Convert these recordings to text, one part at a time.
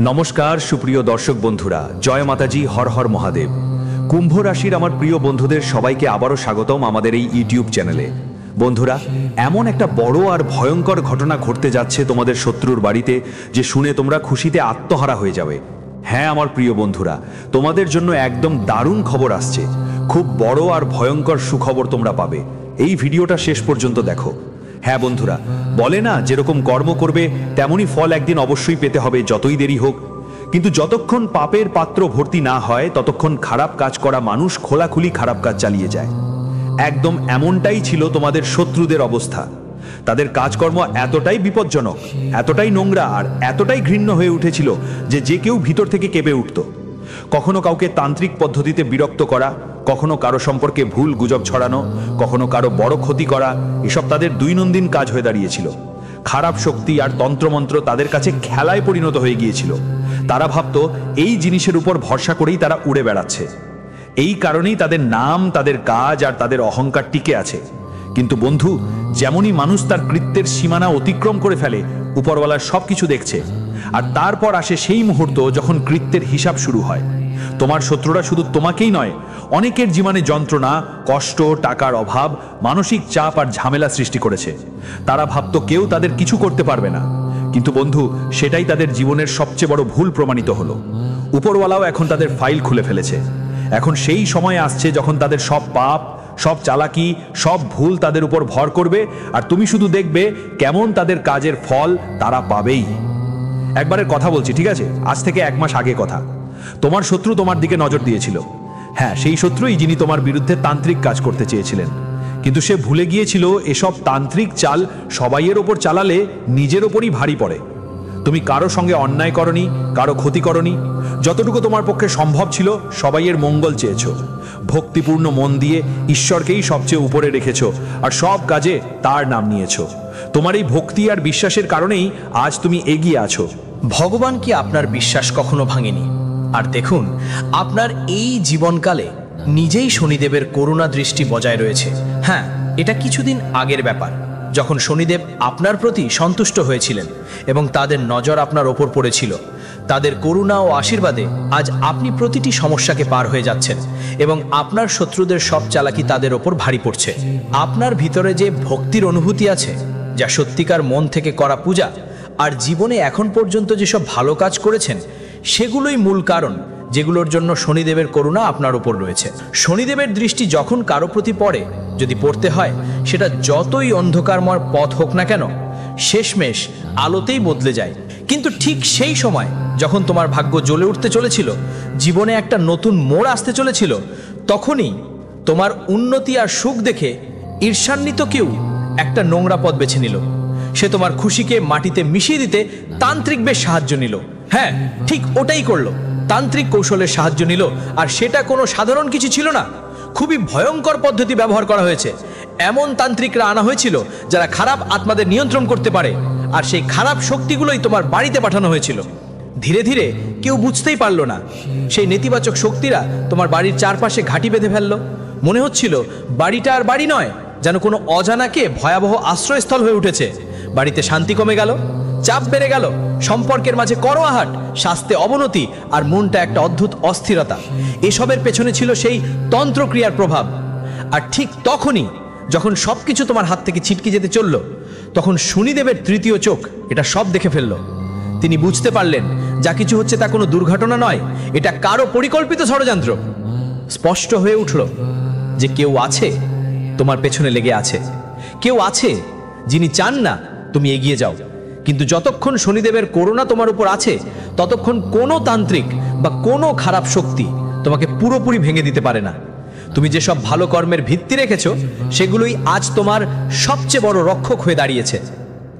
নমস্কার সুপ্রিয় দর্শক বন্ধুরা, জয় মাতাজি, হর হর মহাদেব। কুম্ভ রাশির আমার প্রিয় বন্ধুদের সবাইকে আবারও স্বাগতম আমাদের এই ইউটিউব চ্যানেলে। বন্ধুরা, এমন একটা বড় আর ভয়ঙ্কর ঘটনা ঘটতে যাচ্ছে তোমাদের শত্রুর বাড়িতে যে শুনে তোমরা খুশিতে আত্মহারা হয়ে যাবে। হ্যাঁ আমার প্রিয় বন্ধুরা, তোমাদের জন্য একদম দারুণ খবর আসছে। খুব বড় আর ভয়ঙ্কর সুখবর তোমরা পাবে। এই ভিডিওটা শেষ পর্যন্ত দেখো। হ্যাঁ বন্ধুরা, বলে না যেরকম কর্ম করবে তেমনই ফল একদিন অবশ্যই পেতে হবে, যতই দেরি হোক। কিন্তু যতক্ষণ পাপের পাত্র ভর্তি না হয় ততক্ষণ খারাপ কাজ করা মানুষ খোলাখুলি খারাপ কাজ চালিয়ে যায়। একদম এমনটাই ছিল তোমাদের শত্রুদের অবস্থা। তাদের কাজকর্ম এতটাই বিপজ্জনক, এতটাই নোংরা আর এতটাই ঘৃণ্য হয়ে উঠেছিল যে কেউ ভিতর থেকে কেঁপে উঠত। কখনো কাউকে তান্ত্রিক পদ্ধতিতে বিরক্ত করা, কখনো কারো সম্পর্কে ভুল গুজব ছড়ানো, কখনো কারো বড় ক্ষতি করা, এসব তাদের দৈনন্দিন কাজ হয়ে দাঁড়িয়েছিল। খারাপ শক্তি আর তন্ত্রমন্ত্র তাদের কাছে খেলায় পরিণত হয়ে গিয়েছিল। তারা ভাবত এই জিনিসের উপর ভরসা করেই তারা উড়ে বেড়াচ্ছে। এই কারণেই তাদের নাম, তাদের কাজ আর তাদের অহংকার টিকে আছে। কিন্তু বন্ধু, যেমনই মানুষ তার কৃত্যের সীমানা অতিক্রম করে ফেলে, উপরওয়ালার সবকিছু দেখছে। আর তারপর আসে সেই মুহূর্ত যখন কৃত্যের হিসাব শুরু হয়। তোমার শত্রুরা শুধু তোমাকেই নয়, অনেকের জীবনে যন্ত্রণা, কষ্ট, টাকার অভাব, মানসিক চাপ আর ঝামেলা সৃষ্টি করেছে। তারা ভাবত কেউ তাদের কিছু করতে পারবে না। কিন্তু বন্ধু, সেটাই তাদের জীবনের সবচেয়ে বড় ভুল প্রমাণিত হলো। উপরওয়ালাও এখন তাদের ফাইল খুলে ফেলেছে। এখন সেই সময় আসছে যখন তাদের সব পাপ, সব চালাকি, সব ভুল তাদের উপর ভর করবে, আর তুমি শুধু দেখবে কেমন তাদের কাজের ফল তারা পাবেই। একবারের কথা বলছি, ঠিক আছে? আজ থেকে 1 মাস আগে কথা। তোমার শত্রু তোমার দিকে নজর দিয়েছিল। হ্যাঁ, সেই শত্রুই যিনি তোমার বিরুদ্ধে তান্ত্রিক কাজ করতে চেয়েছিলেন। কিন্তু সে ভুলে গিয়েছিল এসব তান্ত্রিক চাল সবাইয়ের ওপর চালালে নিজের ওপরই ভারী পড়ে। তুমি কারো সঙ্গে অন্যায় করনি, কারো ক্ষতি করনি। যতটুকু তোমার পক্ষে সম্ভব ছিল সবাইয়ের মঙ্গল চেয়েছ। ভক্তিপূর্ণ মন দিয়ে ঈশ্বরকেই সবচেয়ে উপরে রেখেছ আর সব কাজে তার নাম নিয়েছ। তোমার এই ভক্তি আর বিশ্বাসের কারণেই আজ তুমি এগিয়ে আছো। ভগবান কি আপনার বিশ্বাস কখনো ভাঙেনি? আর দেখুন, আপনার এই জীবনকালে নিজেই শনিদেবের করুণা দৃষ্টি বজায় রয়েছে। হ্যাঁ, এটা কিছুদিন আগের ব্যাপার, যখন শনিদেব আপনার প্রতি সন্তুষ্ট হয়েছিলেন এবং তাদের নজর আপনার ওপর পড়েছিল। তাদের করুণা ও আশীর্বাদে আজ আপনি প্রতিটি সমস্যাকে পার হয়ে যাচ্ছেন এবং আপনার শত্রুদের সব চালাকি তাদের ওপর ভারী পড়ছে। আপনার ভিতরে যে ভক্তির অনুভূতি আছে, যা সত্যিকার মন থেকে করা পূজা, আর জীবনে এখন পর্যন্ত যেসব ভালো কাজ করেছেন, সেগুলোই মূল কারণ যেগুলোর জন্য শনিদেবের করুণা আপনার উপর রয়েছে। শনিদেবের দৃষ্টি যখন কারো প্রতি পড়ে, যদি পড়তে হয় সেটা যতই অন্ধকারময় পথ হোক না কেন, শেষমেশ আলোতেই বদলে যায়। কিন্তু ঠিক সেই সময় যখন তোমার ভাগ্য জ্বলে উঠতে চলেছিল, জীবনে একটা নতুন মোড় আসতে চলেছিল, তখনই তোমার উন্নতি আর সুখ দেখে ঈর্ষান্বিত কেউ একটা নোংরা পথ বেছে নিল। সে তোমার খুশিকে মাটিতে মিশিয়ে দিতে তান্ত্রিক বেশ সাহায্য নিল। হ্যাঁ, ঠিক ওটাই করলো, তান্ত্রিক কৌশলের সাহায্য নিল। আর সেটা কোনো সাধারণ কিছু ছিল না, খুবই ভয়ঙ্কর পদ্ধতি ব্যবহার করা হয়েছে। এমন তান্ত্রিকরা আনা হয়েছিল যারা খারাপ আত্মাদের নিয়ন্ত্রণ করতে পারে, আর সেই খারাপ শক্তিগুলোই তোমার বাড়িতে পাঠানো হয়েছিল। ধীরে ধীরে কেউ বুঝতেই পারলো না, সেই নেতিবাচক শক্তিরা তোমার বাড়ির চারপাশে ঘাঁটি বেঁধে ফেললো। মনে হচ্ছিল বাড়িটা আর বাড়ি নয়, যেন কোনো অজানাকে ভয়াবহ আশ্রয়স্থল হয়ে উঠেছে। বাড়িতে শান্তি কমে গেল, চাপ বেড়ে গেল, সম্পর্কের মাঝে করোয়াহাট, স্বাস্থ্যে অবনতি আর মনটা একটা অদ্ভুত অস্থিরতা। এসবের পেছনে ছিল সেই তন্ত্রক্রিয়ার প্রভাব। আর ঠিক তখনই যখন সবকিছু তোমার হাত থেকে ছিটকে যেতে চলল, তখন শনিদেবের তৃতীয় চোখ এটা সব দেখে ফেলল। তিনি বুঝতে পারলেন যা কিছু হচ্ছে তা কোনো দুর্ঘটনা নয়, এটা কারো পরিকল্পিত ষড়যন্ত্র। স্পষ্ট হয়ে উঠল যে কেউ আছে তোমার পেছনে লেগে আছে, কেউ আছে যিনি চান না তুমি এগিয়ে যাও। কিন্তু যতক্ষণ শনিদেবের করুণা তোমার উপর আছে, ততক্ষণ কোনো তান্ত্রিক বা কোনো খারাপ শক্তি তোমাকে পুরোপুরি ভেঙে দিতে পারে না। তুমি যেসব ভালো কর্মের ভিত্তি রেখেছো, সেগুলোই আজ তোমার সবচেয়ে বড় রক্ষক হয়ে দাঁড়িয়েছে।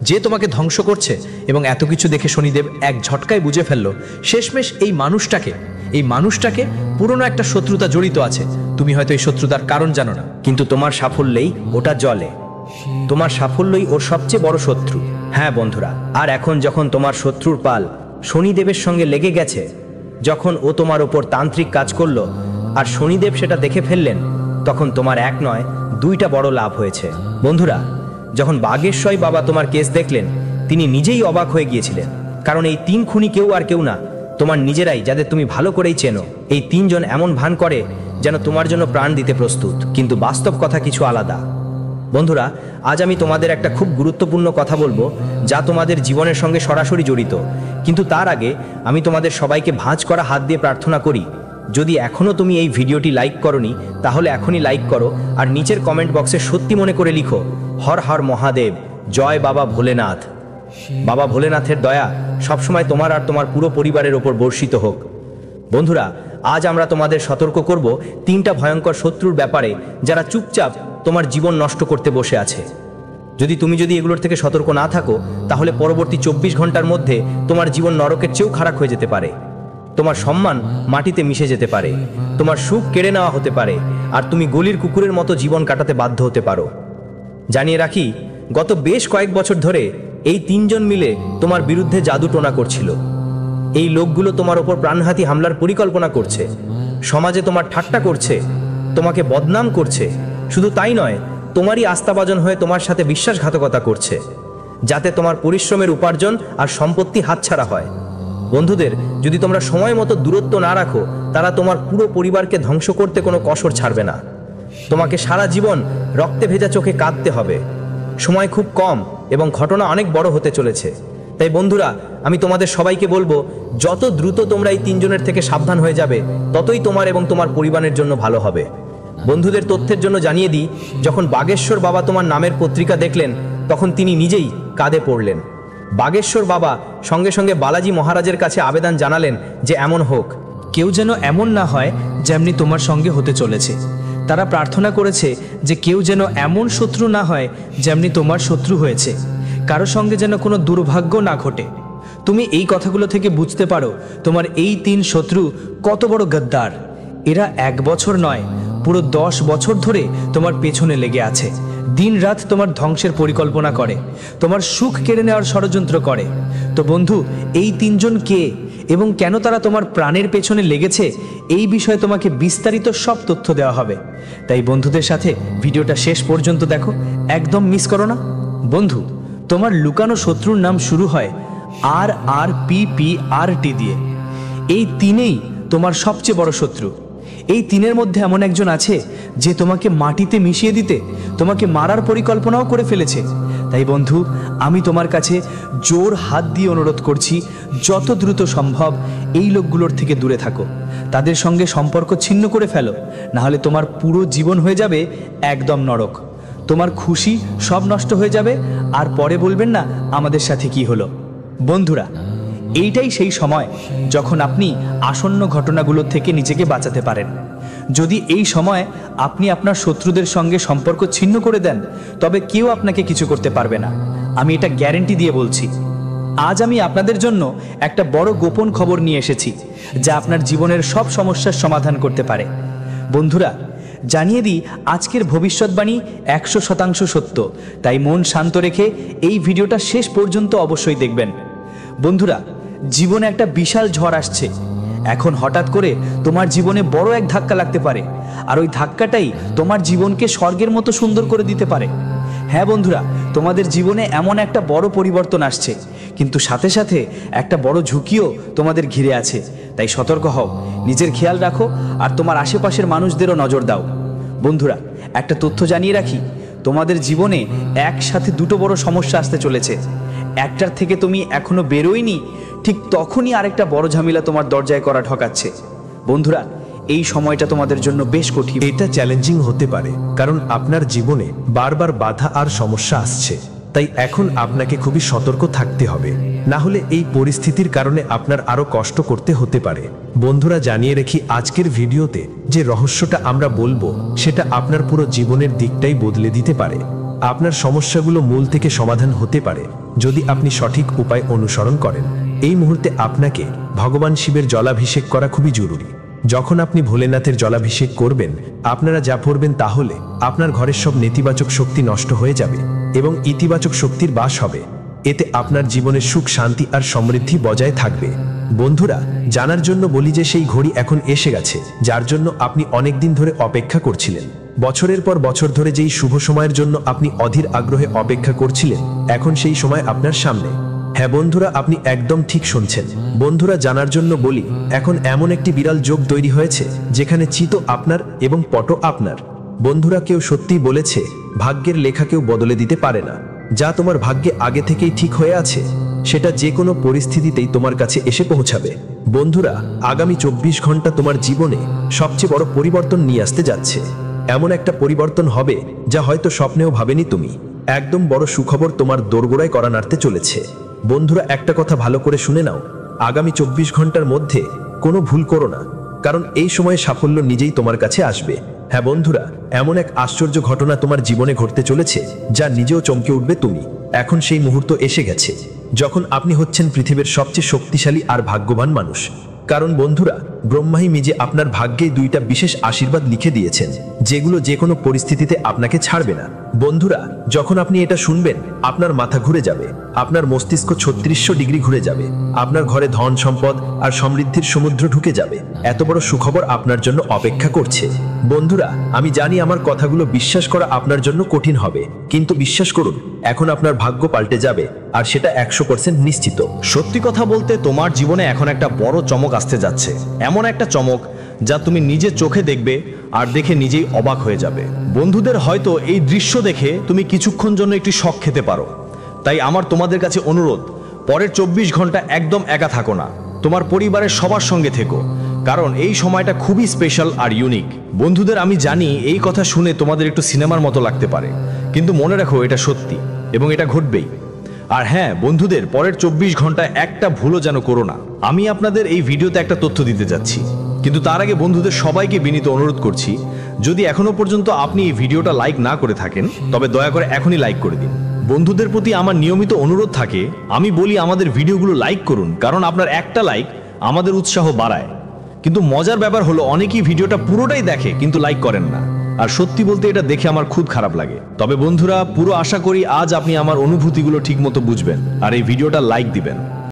যে তোমাকে ধ্বংস করছে এবং এত কিছু দেখে শনিদেব এক ঝটকায় বুঝে ফেললো শেষমেশ এই মানুষটাকে পুরনো একটা শত্রুতা জড়িত আছে। তুমি হয়তো এই শত্রুতার কারণ জানো না, কিন্তু তোমার সাফল্যেই ওটা জ্বলে। তোমার সাফল্যই ওর সবচেয়ে বড় শত্রু। হ্যাঁ বন্ধুরা, আর এখন যখন তোমার শত্রুর পাল শনিদেবের সঙ্গে লেগে গেছে, যখন ও তোমার ওপর তান্ত্রিক কাজ করলো আর শনিদেব সেটা দেখে ফেললেন, তখন তোমার 1 নয় 2টা বড় লাভ হয়েছে। বন্ধুরা, যখন বাগেশ্বরী বাবা তোমার কেস দেখলেন, তিনি নিজেই অবাক হয়ে গিয়েছিলেন। কারণ এই 3 খুনি কেউ আর কেউ না, তোমার নিজেরাই, যাদের তুমি ভালো করেই চেনো। এই 3 জন এমন ভান করে যেন তোমার জন্য প্রাণ দিতে প্রস্তুত, কিন্তু বাস্তব কথা কিছু আলাদা। বন্ধুরা, আজ আমি তোমাদের একটা খুব গুরুত্বপূর্ণ কথা বলবো, যা তোমাদের জীবনের সঙ্গে সরাসরি জড়িত। কিন্তু তার আগে আমি তোমাদের সবাইকে ভাঁজ করা হাত দিয়ে প্রার্থনা করি, যদি এখনও তুমি এই ভিডিওটি লাইক করনি তাহলে এখনই লাইক করো, আর নিচের কমেন্ট বক্সে সত্যি মনে করে লিখো, হর হর মহাদেব, জয় বাবা ভোলেনাথ। বাবা ভোলেনাথের দয়া সবসময় তোমার আর তোমার পুরো পরিবারের ওপর বর্ষিত হোক। বন্ধুরা, আজ আমরা তোমাদের সতর্ক করব 3টা ভয়ঙ্কর শত্রুর ব্যাপারে, যারা চুপচাপ তোমার জীবন নষ্ট করতে বসে আছে। যদি এগুলোর থেকে সতর্ক না থাকো, তাহলে পরবর্তী 24 ঘন্টার মধ্যে তোমার জীবন নরকের চেয়েও খারাপ হয়ে যেতে পারে। তোমার সম্মান মাটিতে মিশে যেতে পারে, তোমার সুখ কেড়ে নেওয়া হতে পারে, আর তুমি গলির কুকুরের মতো জীবন কাটাতে বাধ্য হতে পারো। জানিয়ে রাখি, গত বেশ কয়েক বছর ধরে এই 3 জন মিলে তোমার বিরুদ্ধে জাদু টোনা করছিল। এই লোকগুলো তোমার ওপর প্রাণঘাতী হামলার পরিকল্পনা করছে, সমাজে তোমার ঠাট্টা করছে, তোমাকে বদনাম করছে। শুধু তাই নয়, তোমারই আস্থাভাজন হয়ে তোমার সাথে বিশ্বাসঘাতকতা করছে, যাতে তোমার পরিশ্রমের উপার্জন আর সম্পত্তি হাতছাড়া হয়। বন্ধুদের, যদি তোমরা সময় মতো দূরত্ব না রাখো, তারা তোমার পুরো পরিবারকে ধ্বংস করতে কোনো কসর ছাড়বে না। তোমাকে সারা জীবন রক্তে ভেজা চোখে কাঁদতে হবে। সময় খুব কম এবং ঘটনা অনেক বড় হতে চলেছে। তাই বন্ধুরা, আমি তোমাদের সবাইকে বলবো, যত দ্রুত তোমরা এই 3 জনের থেকে সাবধান হয়ে যাবে, ততই তোমার এবং তোমার পরিবারের জন্য ভালো হবে। বন্ধুদের তথ্যের জন্য জানিয়ে দিই, যখন বাগেশ্বর বাবা তোমার নামের পত্রিকা দেখলেন, তখন তিনি নিজেই কাঁদে পড়লেন। বাগেশ্বর বাবা সঙ্গে সঙ্গে বালাজি মহারাজের কাছে আবেদন জানালেন যে এমন হোক, কেউ যেন এমন না হয় যেমনি তোমার সঙ্গে হতে চলেছে। তারা প্রার্থনা করেছে যে কেউ যেন এমন শত্রু না হয় যেমনি তোমার শত্রু হয়েছে, কারো সঙ্গে যেন কোনো দুর্ভাগ্য না ঘটে। তুমি এই কথাগুলো থেকে বুঝতে পারো তোমার এই 3 শত্রু কত বড় গদ্দার। এরা 1 বছর নয়, পুরো 10 বছর ধরে তোমার পেছনে লেগে আছে। দিন রাত তোমার ধ্বংসের পরিকল্পনা করে, তোমার সুখ কেড়ে নেওয়ার ষড়যন্ত্র করে। তো বন্ধু, এই 3 জন কে এবং কেন তারা তোমার প্রাণের পেছনে লেগেছে, এই বিষয়ে তোমাকে বিস্তারিত সব তথ্য দেওয়া হবে। তাই বন্ধুদের সাথে ভিডিওটা শেষ পর্যন্ত দেখো, একদম মিস করো না। বন্ধু, তোমার লুকানো শত্রুর নাম শুরু হয় RRPPRT দিয়ে। এই 3ই তোমার সবচেয়ে বড় শত্রু। এই 3-এর মধ্যে এমন একজন আছে যে তোমাকে মাটিতে মিশিয়ে দিতে, তোমাকে মারার পরিকল্পনাও করে ফেলেছে। তাই বন্ধু, আমি তোমার কাছে জোর হাত দিয়ে অনুরোধ করছি, যত দ্রুত সম্ভব এই লোকগুলোর থেকে দূরে থাকো, তাদের সঙ্গে সম্পর্ক ছিন্ন করে ফেলো, নাহলে তোমার পুরো জীবন হয়ে যাবে একদম নরক। তোমার খুশি সব নষ্ট হয়ে যাবে, আর পরে বলবেন না আমাদের সাথে কি হলো। বন্ধুরা, এইটাই সেই সময় যখন আপনি আসন্ন ঘটনাগুলোর থেকে নিজেকে বাঁচাতে পারেন। যদি এই সময় আপনি আপনার শত্রুদের সঙ্গে সম্পর্ক ছিন্ন করে দেন, তবে কেউ আপনাকে কিছু করতে পারবে না। আমি এটা গ্যারেন্টি দিয়ে বলছি। আজ আমি আপনাদের জন্য একটা বড় গোপন খবর নিয়ে এসেছি, যা আপনার জীবনের সব সমস্যার সমাধান করতে পারে। বন্ধুরা, জানিয়ে দিই, আজকের ভবিষ্যৎবাণী 100% সত্য। তাই মন শান্ত রেখে এই ভিডিওটা শেষ পর্যন্ত অবশ্যই দেখবেন। বন্ধুরা, জীবনে একটা বিশাল ঝড় আসছে। এখন হঠাৎ করে তোমার জীবনে বড় এক ধাক্কা লাগতে পারে, আর ওই ধাক্কাটাই তোমার জীবনকে স্বর্গের মতো সুন্দর করে দিতে পারে। হ্যাঁ বন্ধুরা, তোমাদের জীবনে এমন একটা বড় পরিবর্তন আসছে, কিন্তু সাথে সাথে একটা বড় ঝুঁকিও তোমাদের ঘিরে আছে। তাই সতর্ক হও, নিজের খেয়াল রাখো, আর তোমার আশেপাশের মানুষদেরও নজর দাও। বন্ধুরা, একটা তথ্য জানিয়ে রাখি, তোমাদের জীবনে একসাথে 2টো বড় সমস্যা আসতে চলেছে। একটার থেকে তুমি এখনো বেরোয়নি, ঠিক তখনই আরেকটা বড় ঝামেলা তোমার দরজায় করা ঠকাচ্ছে। বন্ধুরা, এই সময়টা তোমাদের জন্য বেশ কঠিন। এটা চ্যালেঞ্জিং হতে পারে, কারণ আপনার জীবনে বারবার বাধা আর সমস্যা আসছে। তাই এখন আপনাকে খুবই সতর্ক থাকতে হবে, না হলে এই পরিস্থিতির কারণে আপনার আরো কষ্ট করতে হতে পারে। বন্ধুরা, জানিয়ে রাখি, আজকের ভিডিওতে যে রহস্যটা আমরা বলবো, সেটা আপনার পুরো জীবনের দিকটাই বদলে দিতে পারে। আপনার সমস্যাগুলো মূল থেকে সমাধান হতে পারে যদি আপনি সঠিক উপায় অনুসরণ করেন। এই মুহূর্তে আপনাকে ভগবান শিবের জলাভিষেক করা খুবই জরুরি। যখন আপনি ভোলেনাথের জলাভিষেক করবেন, আপনারা যা পড়বেন তাহলে আপনার ঘরের সব নেতিবাচক শক্তি নষ্ট হয়ে যাবে এবং ইতিবাচক শক্তির বাস হবে। এতে আপনার জীবনের সুখ, শান্তি আর সমৃদ্ধি বজায় থাকবে। বন্ধুরা, জানার জন্য বলি যে সেই ঘড়ি এখন এসে গেছে, যার জন্য আপনি অনেক দিন ধরে অপেক্ষা করছিলেন। বছরের পর বছর ধরে যেই শুভ সময়ের জন্য আপনি অধীর আগ্রহে অপেক্ষা করছিলেন, এখন সেই সময় আপনার সামনে। হ্যাঁ বন্ধুরা, আপনি একদম ঠিক শুনছেন। বন্ধুরা, জানার জন্য বলি, এখন এমন একটি বিরাল যোগ তৈরি হয়েছে যেখানে চিতো আপনার এবং পটও আপনার। বন্ধুরা, কেউ সত্যিই বলেছে ভাগ্যের লেখা কেউ বদলে দিতে পারে না। যা তোমার ভাগ্যে আগে থেকেই ঠিক হয়ে আছে সেটা যে কোনো পরিস্থিতিতেই তোমার কাছে এসে পৌঁছাবে। বন্ধুরা, আগামী 24 ঘন্টা তোমার জীবনে সবচেয়ে বড় পরিবর্তন নিয়ে আসতে যাচ্ছে। এমন একটা পরিবর্তন হবে যা হয়তো স্বপ্নেও ভাবেনি তুমি। একদম বড় সুখবর তোমার দোরগোড়ায় করা নাড়তে চলেছে। বন্ধুরা, একটা কথা ভালো করে শুনে নাও, আগামী 24 ঘন্টার মধ্যে কোনো ভুল করো না, কারণ এই সময়ে সাফল্য নিজেই তোমার কাছে আসবে। হ্যাঁ বন্ধুরা, এমন এক আশ্চর্য ঘটনা তোমার জীবনে ঘটতে চলেছে যা নিজেও চমকে উঠবে তুমি। এখন সেই মুহূর্ত এসে গেছে যখন আপনি হচ্ছেন পৃথিবীর সবচেয়ে শক্তিশালী আর ভাগ্যবান মানুষ। কারণ বন্ধুরা, ব্রহ্মাই নিজে আপনার ভাগ্যে 2টা বিশেষ আশীর্বাদ লিখে দিয়েছেন যেগুলো যে কোনো পরিস্থিতিতে আপনাকে ছাড়বে না। বন্ধুরা, যখন আপনি এটা শুনবেন আপনার মাথা ঘুরে যাবে, আপনার মস্তিষ্ক 3600 ডিগ্রি ঘুরে যাবে, আপনার ঘরে ধন সম্পদ আর সমৃদ্ধির সমুদ্র ঢুকে যাবে। এত বড় সুখবর আপনার জন্য অপেক্ষা করছে। বন্ধুরা, আমি জানি আমার কথাগুলো বিশ্বাস করা আপনার জন্য কঠিন হবে, কিন্তু বিশ্বাস করুন, এখন আপনার ভাগ্য পাল্টে যাবে, আর সেটা 100% নিশ্চিত। সত্যি কথা বলতে তোমার জীবনে এখন একটা বড় চমক আসতে যাচ্ছে। এমন একটা চমক যা তুমি নিজে চোখে দেখবে আর দেখে নিজেই অবাক হয়ে যাবে। বন্ধুদের, হয়তো এই দৃশ্য দেখে তুমি কিছুক্ষণ জন্য একটি শক খেতে পারো। তাই আমার তোমাদের কাছে অনুরোধ, পরের 24 ঘন্টা একদম একা থাকো না, তোমার পরিবারের সবার সঙ্গে থেকো, কারণ এই সময়টা খুবই স্পেশাল আর ইউনিক। বন্ধুদের, আমি জানি এই কথা শুনে তোমাদের একটু সিনেমার মতো লাগতে পারে, কিন্তু মনে রাখো এটা সত্যি এবং এটা ঘটবেই। আর হ্যাঁ বন্ধুদের, পরের 24 ঘন্টায় একটা ভুলও যেন করো না। আমি আপনাদের এই ভিডিওতে একটা তথ্য দিতে যাচ্ছি, কিন্তু তার আগে বন্ধুদের সবাইকে বিনীত অনুরোধ করছি, যদি এখনো পর্যন্ত আপনি এই ভিডিওটা লাইক না করে থাকেন তবে দয়া করে এখনই লাইক করে দিন। বন্ধুদের প্রতি আমার নিয়মিত অনুরোধ থাকে, আমি বলি আমাদের ভিডিওগুলো লাইক করুন, কারণ আপনার একটা লাইক আমাদের উৎসাহ বাড়ায়। কিন্তু মজার ব্যাপার হলো, অনেকেই ভিডিওটা পুরোটাই দেখে কিন্তু লাইক করেন না, আর সত্যি বলতে এটা দেখে আমার খুব খারাপ লাগে। তবে বন্ধুরা, পুরো আশা করি আজ আপনি আমার অনুভূতিগুলো ঠিকমতো বুঝবেন আর এই ভিডিওটা লাইক দিবেন।